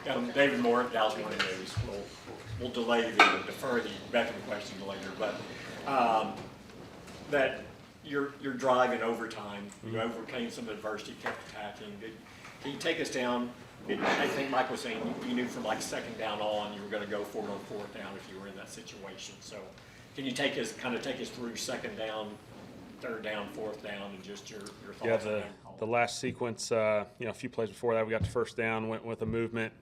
David Moore, Dallas Morning News. We'll defer the veteran question to later, but that your drive in overtime, you overcame some adversity, kept attacking. Can you take us down? I think Mike was saying you knew from like second down on you were going to go for it on fourth down if you were in that situation. So can you take us through second down, third down, fourth down, and just your thoughts? Yeah, the last sequence, a few plays before that, we got the first down, went with a movement,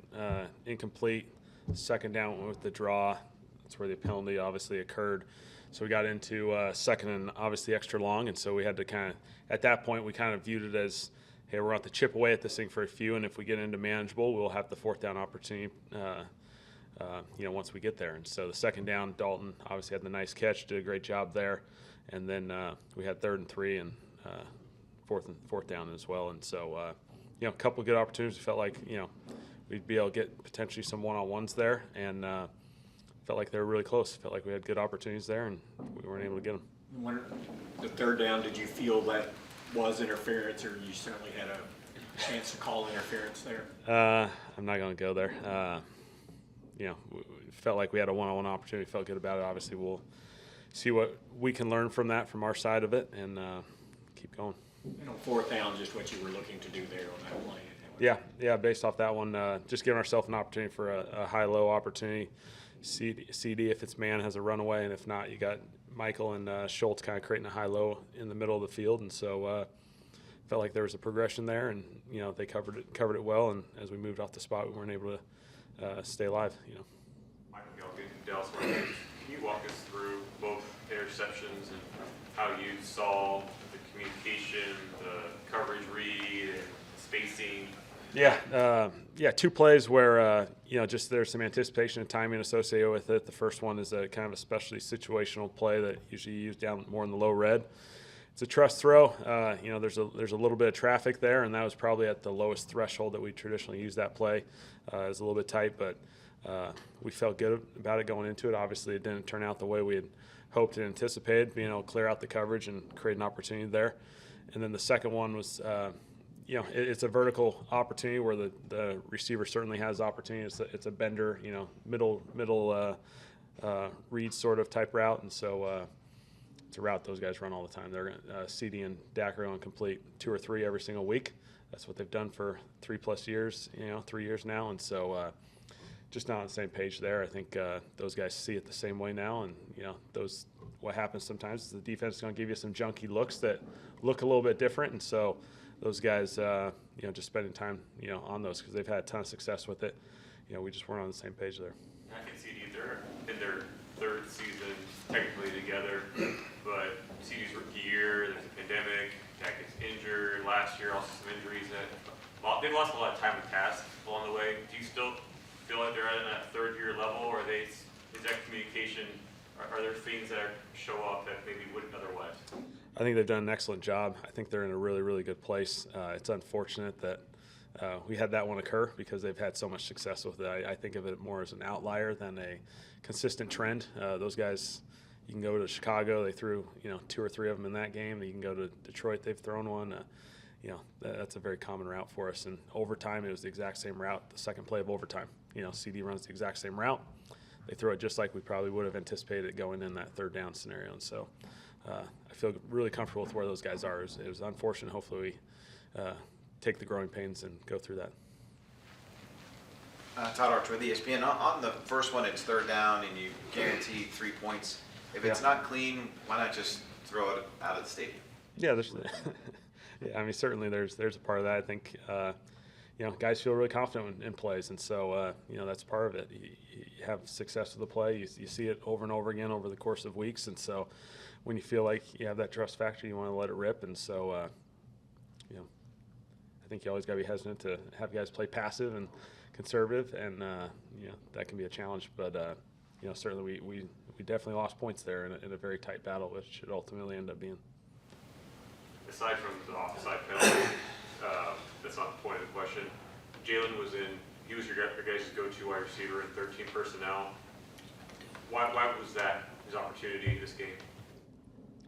incomplete. Second down, went with the draw. That's where the penalty obviously occurred. So we got into second and obviously extra long, and so we had to at that point, we kind of viewed it as, hey, we're going to have to chip away at this thing for a few, and if we get into manageable, we'll have the fourth down opportunity, once we get there. And so the second down, Dalton obviously had the nice catch, did a great job there, and then we had third and 3 and fourth down as well. And so, a couple of good opportunities. We felt like, we'd be able to get potentially some one-on-ones there, and felt like they were really close. Felt like we had good opportunities there, and we weren't able to get them. When the third down, did you feel that was interference, or you certainly had a chance to call interference there? I'm not going to go there. We felt like we had a one-on-one opportunity. Felt good about it. Obviously, we'll see what we can learn from that, from our side of it, and keep going. And on fourth down, just what you were looking to do there on that play. Yeah. Based off that one, just giving ourselves an opportunity for a high-low opportunity. CD, if it's man, has a runaway, and if not, you got Michael and Schultz kind of creating a high-low in the middle of the field, and so felt like there was a progression there, and they covered it well. And as we moved off the spot, we weren't able to stay alive. Michael Gelkin, Dallas Morning News. Can you walk us through both interceptions and how you saw the communication, the coverage read, and spacing? Yeah, 2 plays where just there's some anticipation and timing associated with it. The first one is a kind of a specialty situational play that usually you use down more in the low red. It's a trust throw. There's a little bit of traffic there, and that was probably at the lowest threshold that we traditionally use that play. It was a little bit tight, but we felt good about it going into it. Obviously, it didn't turn out the way we had hoped and anticipated, being able to clear out the coverage and create an opportunity there. And then the second one was, it's a vertical opportunity where the receiver certainly has opportunity. It's a bender, middle read sort of type route, and so it's a route those guys run all the time. They're CD and Dak are going to complete 2 or 3 every single week. That's what they've done for 3+ years, 3 years now, and so just not on the same page there. I think those guys see it the same way now, and what happens sometimes is the defense is going to give you some junky looks that look a little bit different, and so those guys, just spending time, on those because they've had a ton of success with it. We just weren't on the same page there. I can see they're in their third season technically together, but CD's rookie year, there's a pandemic, Dak gets injured. Last year, also some injuries. They've lost a lot of time and tasks along the way. Do you still feel like they're at that third-year level, or is that communication? Are there things that show up that maybe wouldn't otherwise? I think they've done an excellent job. I think they're in a really, really good place. It's unfortunate that we had that one occur because they've had so much success with it. I think of it more as an outlier than a consistent trend. Those guys, you can go to Chicago, they threw 2 or 3 of them in that game. You can go to Detroit, they've thrown one. That's a very common route for us. And overtime, it was the exact same route. The second play of overtime, CD runs the exact same route. They throw it just like we probably would have anticipated it going in that third down scenario. And so I feel really comfortable with where those guys are. It was unfortunate. Hopefully we take the growing pains and go through that. Todd Archer with ESPN. On the first one, it's third down and you guarantee 3 points. If it's not clean, why not just throw it out of the stadium? Yeah, certainly there's a part of that. I think guys feel really confident in plays, and so that's part of it. You have success with the play. You see it over and over again over the course of weeks, and so when you feel like you have that trust factor, you want to let it rip. And so I think you always got to be hesitant to have guys play passive and conservative, and that can be a challenge. But certainly we definitely lost points there in a very tight battle, which it ultimately ended up being. Aside from the offside penalty, that's not the point of the question. Jalen he was your guys' go-to wide receiver in 13 personnel. Why was that his opportunity this game?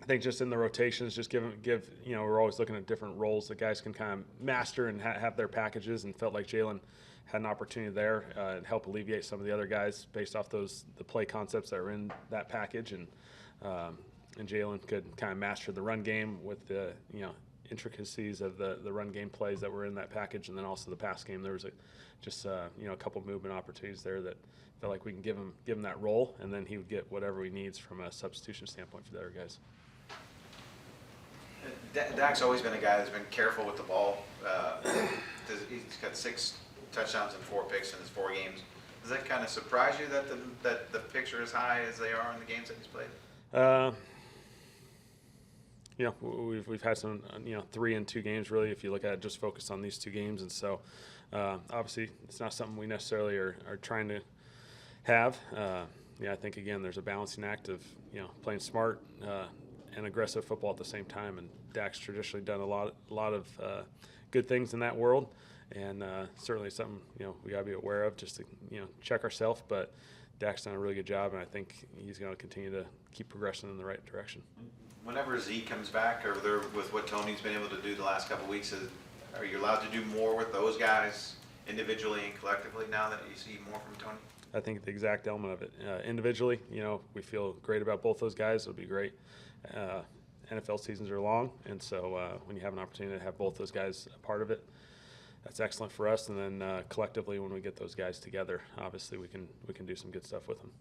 I think just in the rotations, just we're always looking at different roles that guys can kind of master and have their packages, and felt like Jalen had an opportunity there and help alleviate some of the other guys based off the play concepts that were in that package, and Jalen could kind of master the run game with the intricacies of the run game plays that were in that package, and then also the pass game. There was a couple movement opportunities there that felt like we can give him that role, and then he would get whatever he needs from a substitution standpoint for the other guys. Dak's always been a guy that's been careful with the ball. He's got 6 touchdowns and 4 picks in his 4 games. Does that kind of surprise you that the picks are as high as they are in the games that he's played? We've had some 3 in 2 games really. If you look at it, just focused on these 2 games, and so obviously it's not something we necessarily are trying to have. I think again there's a balancing act of playing smart and aggressive football at the same time, and Dak's traditionally done a lot of good things in that world, and certainly something we got to be aware of just to check ourselves. But Dak's done a really good job, and I think he's going to continue to keep progressing in the right direction. Whenever Z comes back, or with what Tony's been able to do the last couple of weeks, are you allowed to do more with those guys individually and collectively now that you see more from Tony? I think the exact element of it. Individually, we feel great about both those guys. It'll be great. NFL seasons are long, and so when you have an opportunity to have both those guys a part of it, that's excellent for us. And then collectively, when we get those guys together, obviously we can do some good stuff with them.